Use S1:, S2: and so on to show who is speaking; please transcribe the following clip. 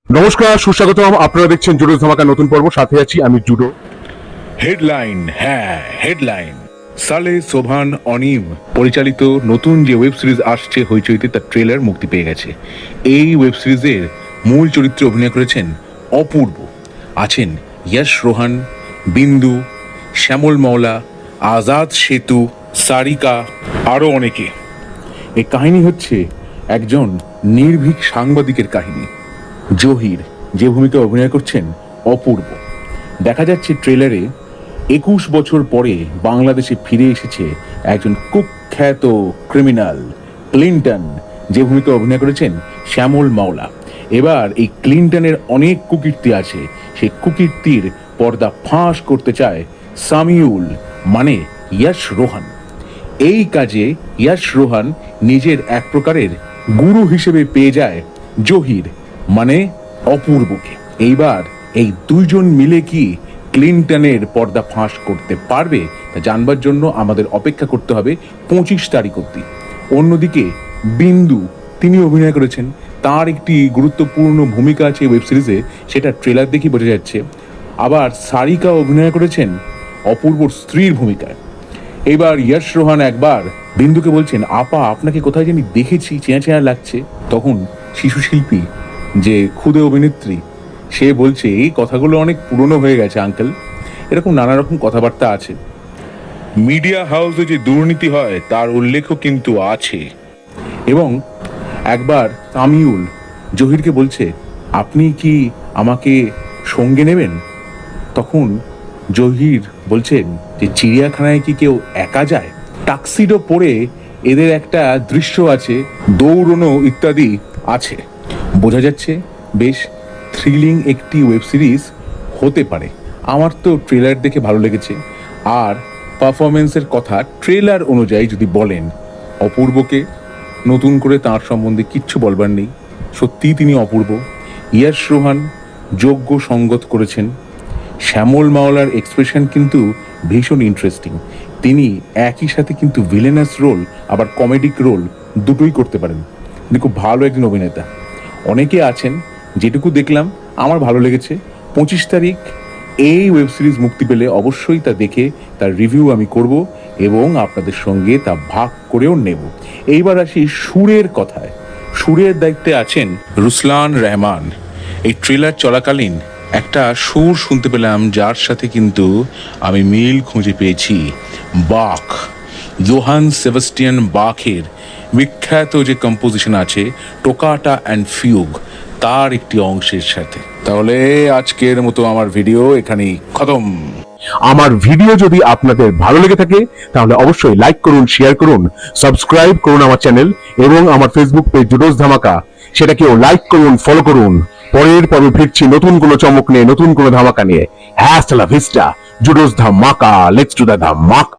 S1: নমস্কার, সুস্বাগতম। আপনারা দেখছেন জুডোস ধামাকা নতুন পর্ব। সাথে আছি আমি জুডো।
S2: হেডলাইন, হ্যাঁ হেডলাইন। সালে সোভান অনিম পরিচালিত নতুন যে ওয়েব সিরিজ আসছে হইচইতে, তার ট্রেলার মুক্তি পেয়ে গেছে। এই ওয়েব সিরিজের মূল চরিত্রে অভিনয় করেছেন অপূর্ব, আছেন যশ রোহান, বিন্দু, শ্যামল মওলা, আজাদ সেতু, সারিকা, আরও অনেকে। এই কাহিনী হচ্ছে একজন নির্ভীক সাংবাদিকের কাহিনী। জহির যে ভূমিকা অভিনয় করছেন অপূর্ব। দেখা যাচ্ছে ট্রেলারে 21 বছর পরে বাংলাদেশে ফিরে এসেছে একজন কুখ্যাত ক্রিমিনাল ক্লিন্টন, যে ভূমিকা অভিনয় করেছেন শ্যামল মাওলা। এবার এই ক্লিন্টনের অনেক কুকীর্তি আছে, সেই কুকীর্তির পর্দা ফাঁস করতে চায় সামিউল মানে যশ রোহান। এই কাজে যশ রোহান নিজের এক প্রকারের গুরু হিসেবে পেয়ে যায় জহির মানে অপূর্বকে। এইবার এই দুইজন মিলে কি ক্লিন্টনের পর্দা ফাঁস করতে পারবে তা জানবার জন্য আমাদের অপেক্ষা করতে হবে 25 তারিখ অব্দি। অন্যদিকে বিন্দু, তিনি অভিনয় করেছেন, তার একটি গুরুত্বপূর্ণ ভূমিকা আছে ওয়েব সিরিজে, সেটা ট্রেলার দেখে বোঝা যাচ্ছে। আবার সারিকা অভিনয় করেছেন অপূর্বর স্ত্রীর ভূমিকায়। এবার যশ রোহান একবার বিন্দুকে বলছেন, আপা আপনাকে কোথায় জানি দেখেছি, চেনা চেনা লাগছে। তখন শিশু শিল্পী যে ক্ষুদে অভিনেত্রী, সে বলছে এই কথাগুলো অনেক পুরনো হয়ে গেছে আঙ্কেল। এরকম নানা রকম কথাবার্তা আছে। মিডিয়া হাউসে যে দুর্নীতি হয় তার উল্লেখও কিন্তু আছে। এবং একবার সামিউল জহিরকে বলছে, আপনি কি আমাকে সঙ্গে নেবেন? তখন জহির বলছেন যে চিড়িয়াখানায় কি কেউ একা যায়? টাক্সিডো পরে এদের একটা দৃশ্য আছে, দৌড়নো ইত্যাদি আছে। বোঝা যাচ্ছে বেশ থ্রিলিং একটি ওয়েব সিরিজ হতে পারে। আমার তো ট্রেলার দেখে ভালো লেগেছে। আর পারফরমেন্সের কথা ট্রেলার অনুযায়ী যদি বলেন, অপূর্বকে নতুন করে তার সম্বন্ধে কিচ্ছু বলবার নেই। সত্যিই তিনি অপূর্ব। যশ রোহান যোগ্য সঙ্গত করেছেন। শ্যামল মাওলার এক্সপ্রেশন কিন্তু ভীষণ ইন্টারেস্টিং। তিনি একই সাথে কিন্তু ভিলেনাস রোল আবার কমেডিক রোল দুটোই করতে পারেন। তিনি খুব ভালো একজন অভিনেতা। অনেকে আছেন, যেটুকু দেখলাম আমার ভালো লেগেছে। 25 তারিখ এই ওয়েব সিরিজ মুক্তি পেলে অবশ্যই তা দেখে তার রিভিউ আমি করব এবং আপনাদের সঙ্গে তা ভাগ করেও নেব। এইবার আসি সুরের কথায়। সুরের দায়িত্বে আছেন রুসলান রহমান। এই ট্রেলার চলাকালীন একটা সুর শুনতে পেলাম, যার সাথে কিন্তু আমি মিল খুঁজে পেয়েছি। বাখ, জোহান সেবাস্টিয়ান বাখের বিখ্যাত যে কম্পোজিশন আছে টোকাটা অ্যান্ড ফিউগ, তার একটি অংশের সাথে। তাহলে আজকের মতো আমার ভিডিও এখানেই খতম।
S1: আমার ভিডিও যদি আপনাদের ভালো লেগে থাকে তাহলে অবশ্যই লাইক করুন, শেয়ার করুন, সাবস্ক্রাইব করুন আমার চ্যানেল এবং আমার ফেসবুক পেজ জুডোস ধামাকা, সেটাকেও লাইক করুন, ফলো করুন। পরের পর্বে ফিরছি নতুন কোনো চমক নিয়ে, নতুন কোনো ধামাকা নিয়ে। হ্যাস্ট লা ভিস্টা, জুডোস ধামাকা, লেটস ডু দ্য ধামাকা।